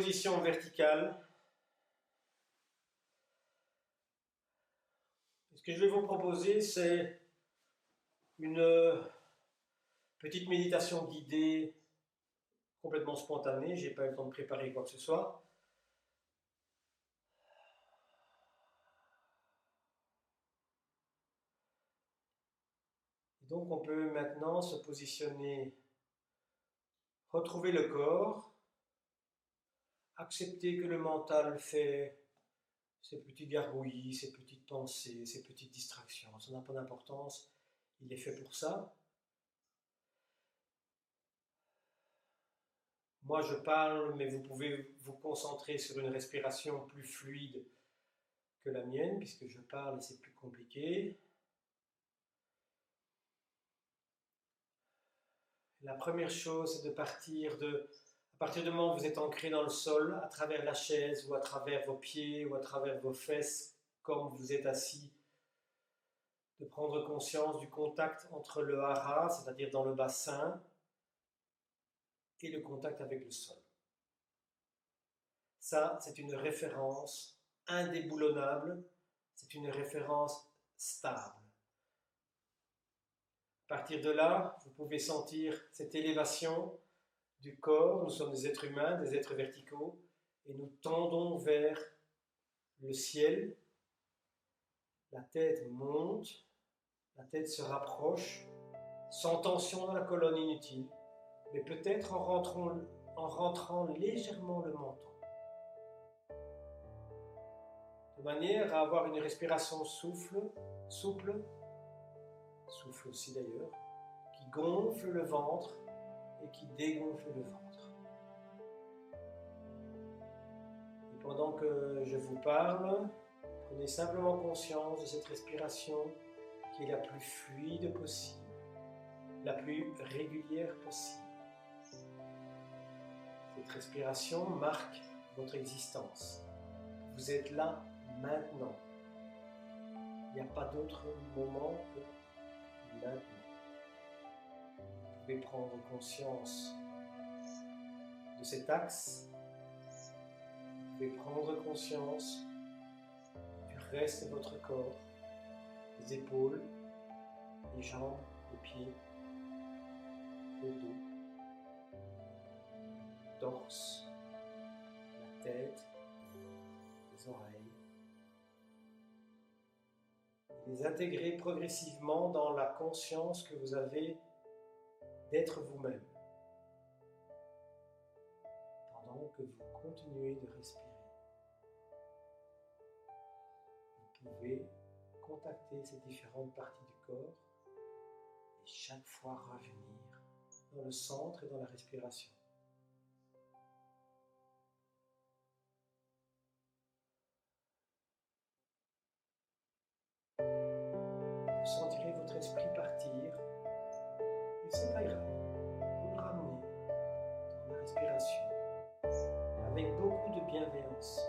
position verticale. Ce que je vais vous proposer, c'est une petite méditation guidée, complètement spontanée. Je n'ai pas eu le temps de préparer quoi que ce soit. Et donc on peut maintenant se positionner, retrouver le corps, accepter que le mental fait ses petits gargouillis, ses petites pensées, ses petites distractions. Ça n'a pas d'importance, il est fait pour ça. Moi je parle, mais vous pouvez vous concentrer sur une respiration plus fluide que la mienne, puisque je parle et c'est plus compliqué. La première chose, c'est de partir à partir du moment où vous êtes ancré dans le sol, à travers la chaise ou à travers vos pieds ou à travers vos fesses, comme vous êtes assis, de prendre conscience du contact entre le hara, c'est-à-dire dans le bassin, et le contact avec le sol. Ça, c'est une référence indéboulonnable, c'est une référence stable. À partir de là, vous pouvez sentir cette élévation du corps. Nous sommes des êtres humains, des êtres verticaux, et nous tendons vers le ciel. La tête monte, la tête se rapproche, sans tension dans la colonne inutile, mais peut-être en rentrant légèrement le menton. De manière à avoir une respiration souple aussi d'ailleurs, qui gonfle le ventre et qui dégonfle le ventre. Et pendant que je vous parle, prenez simplement conscience de cette respiration qui est la plus fluide possible, la plus régulière possible. Cette respiration marque votre existence. Vous êtes là maintenant. Il n'y a pas d'autre moment que maintenant. Vous pouvez prendre conscience de cet axe. Vous pouvez prendre conscience du reste de votre corps, les épaules, les jambes, les pieds, le dos, le torse, la tête, les oreilles. Les intégrer progressivement dans la conscience que vous avez d'être vous-même, pendant que vous continuez de respirer. Vous pouvez contacter ces différentes parties du corps et chaque fois revenir dans le centre et dans la respiration. Vous sentirez votre esprit partir, et c'est pas grave, vous le ramenez dans la respiration avec beaucoup de bienveillance.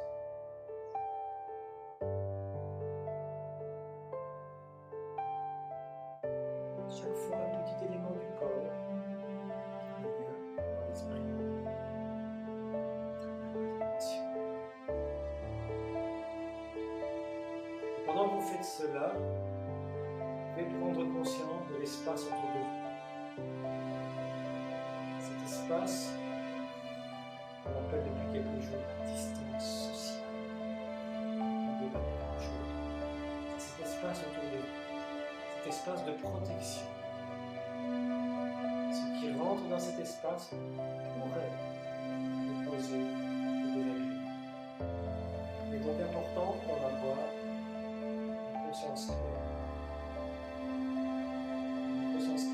Chaque fois un petit élément du corps qui revient dans l'esprit, à travers la respiration. Et pendant que vous faites cela, vous pouvez prendre conscience de l'espace autour de vous. Cet espace, on l'appelle depuis quelques jours la distance sociale. Vous devez pas grand-chose. C'est cet espace autour de vous, cet espace de protection. Ce qui rentre dans cet espace pourrait vous causer des désagréments. Il est donc important d'en avoir une conscience claire.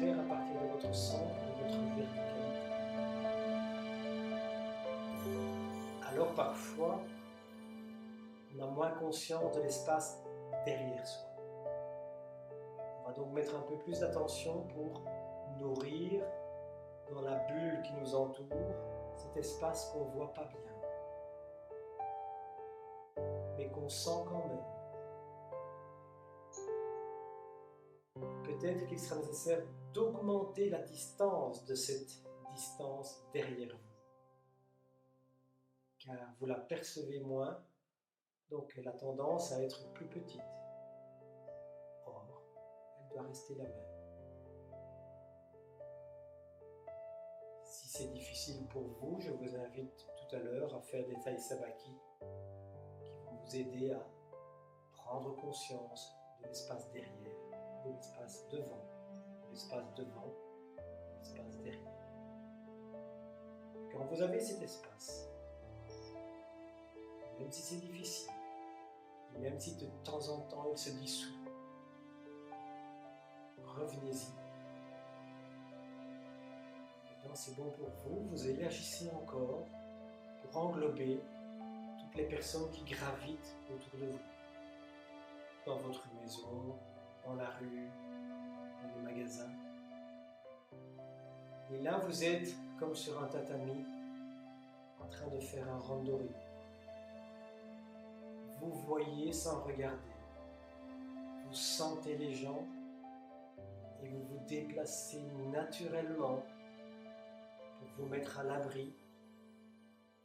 À partir de votre centre, de votre verticalité. Alors parfois, on a moins conscience de l'espace derrière soi. On va donc mettre un peu plus d'attention pour nourrir dans la bulle qui nous entoure cet espace qu'on ne voit pas bien, mais qu'on sent quand même. Peut-être qu'il sera nécessaire d'augmenter la distance de cette distance derrière vous. car vous la percevez moins, donc elle a tendance à être plus petite. Or, elle doit rester la même. Si c'est difficile pour vous, je vous invite tout à l'heure à faire des tailles sabaki qui vont vous aider à prendre conscience de l'espace derrière, de l'espace devant, de l'espace devant, de l'espace derrière. Quand vous avez cet espace, même si c'est difficile, et même si de temps en temps il se dissout, revenez-y. Maintenant c'est bon pour vous, vous élargissez encore pour englober toutes les personnes qui gravitent autour de vous. Dans votre maison, dans la rue, dans les magasins. Et là, vous êtes comme sur un tatami, en train de faire un randori. Vous voyez sans regarder. Vous sentez les gens et vous vous déplacez naturellement pour vous mettre à l'abri,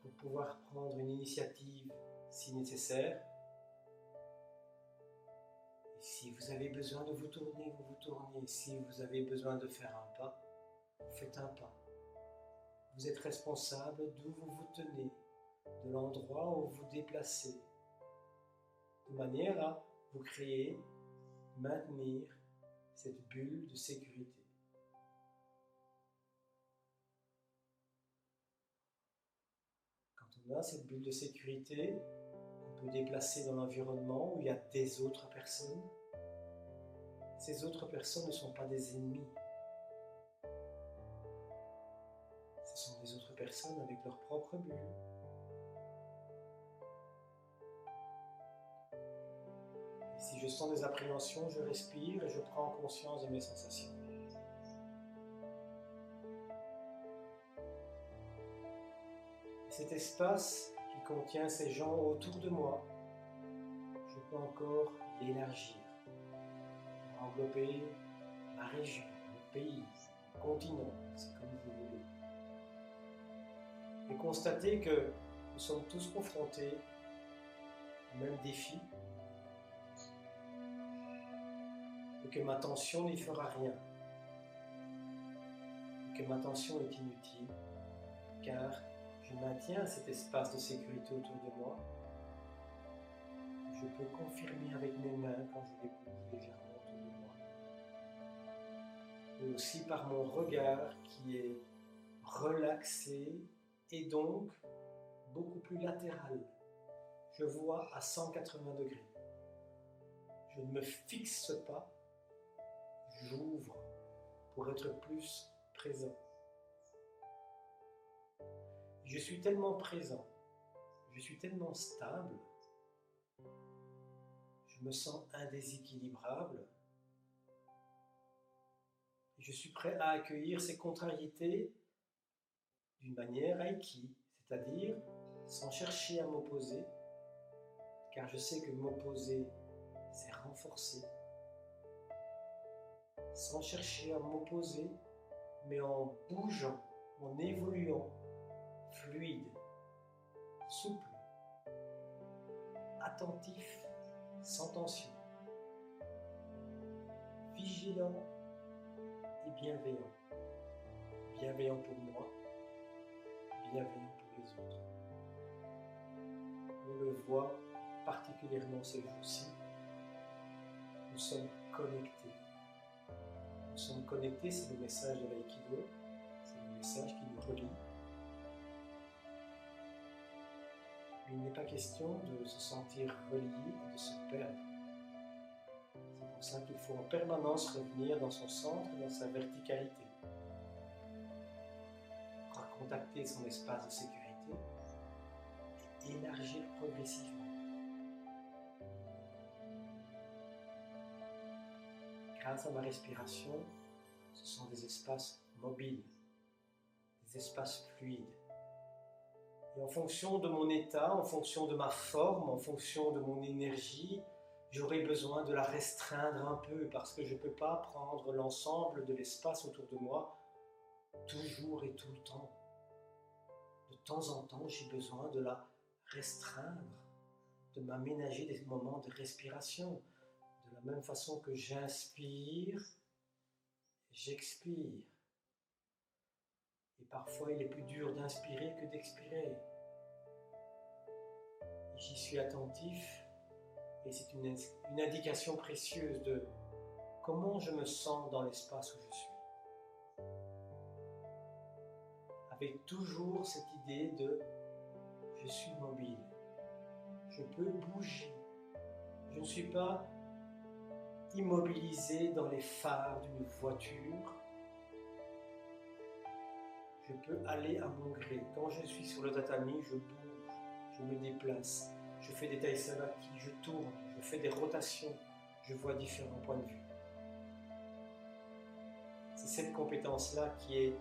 pour pouvoir prendre une initiative si nécessaire. Si vous avez besoin de vous tourner, vous vous tournez. Si vous avez besoin de faire un pas, vous faites un pas. Vous êtes responsable d'où vous vous tenez, de l'endroit où vous vous déplacez, de manière à vous créer, maintenir cette bulle de sécurité. Quand on a cette bulle de sécurité, on peut déplacer dans l'environnement où il y a des autres personnes. Ces autres personnes ne sont pas des ennemis. Ce sont des autres personnes avec leur propre bulle. Et si je sens des appréhensions, je respire et je prends conscience de mes sensations. Et cet espace qui contient ces gens autour de moi, je peux encore l'élargir, pour englober ma région, mon pays, mon continent, c'est comme vous voulez. Et constater que nous sommes tous confrontés au même défi et que ma tension n'y fera rien, et que ma tension est inutile, car je maintiens cet espace de sécurité autour de moi. Je peux confirmer avec mes mains quand je les bouge légèrement autour de moi. Et aussi par mon regard qui est relaxé et donc beaucoup plus latéral. Je vois à 180 degrés. Je ne me fixe pas, j'ouvre pour être plus présent. Je suis tellement présent, je suis tellement stable, je me sens indéséquilibrable. Je suis prêt à accueillir ces contrariétés d'une manière aiki, c'est-à-dire sans chercher à m'opposer, car je sais que m'opposer, c'est renforcer. Sans chercher à m'opposer, mais en bougeant, en évoluant, fluide, souple, attentif, sans tension, vigilant et bienveillant. Bienveillant pour moi, bienveillant pour les autres. On le voit particulièrement ces jours-ci. Nous sommes connectés. Nous sommes connectés, c'est le message de l'aïkido, c'est le message qui nous relie. Mais il n'est pas question de se sentir relié et de se perdre. C'est pour ça qu'il faut en permanence revenir dans son centre, dans sa verticalité. Recontacter son espace de sécurité et élargir progressivement. Grâce à ma respiration, ce sont des espaces mobiles, des espaces fluides. Et en fonction de mon état, en fonction de ma forme, en fonction de mon énergie, j'aurai besoin de la restreindre un peu parce que je ne peux pas prendre l'ensemble de l'espace autour de moi toujours et tout le temps. De temps en temps, j'ai besoin de la restreindre, de m'aménager des moments de respiration, de la même façon que j'inspire, j'expire. Et parfois, il est plus dur d'inspirer que d'expirer. J'y suis attentif et c'est une indication précieuse de comment je me sens dans l'espace où je suis. Avec toujours cette idée de je suis mobile, je peux bouger, je ne suis pas immobilisé dans les phares d'une voiture, je peux aller à mon gré. Quand je suis sur le tatami, je bouge, je me déplace, je fais des taï savaki, je tourne, je fais des rotations, je vois différents points de vue. C'est cette compétence-là qui est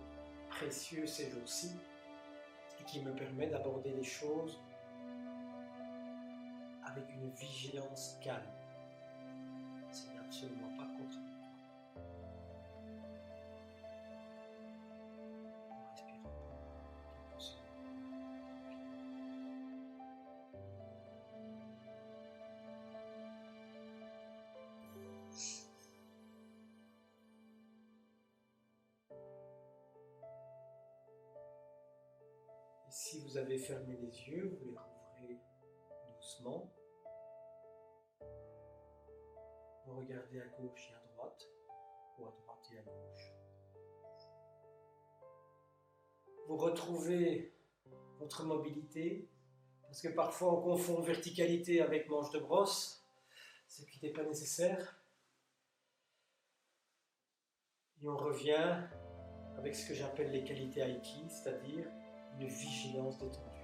précieuse ces jours-ci et qui me permet d'aborder les choses avec une vigilance calme. Ce n'est absolument pas contradictoire. On respire un peu, quelques secondes. Et si vous avez fermé les yeux, vous les rouvrez doucement. Vous regardez à gauche et à droite, ou à droite et à gauche. Vous retrouvez votre mobilité, parce que parfois on confond verticalité avec manche de brosse, ce qui n'est pas nécessaire. Et on revient avec ce que j'appelle les qualités Aiki, c'est-à-dire une vigilance détendue.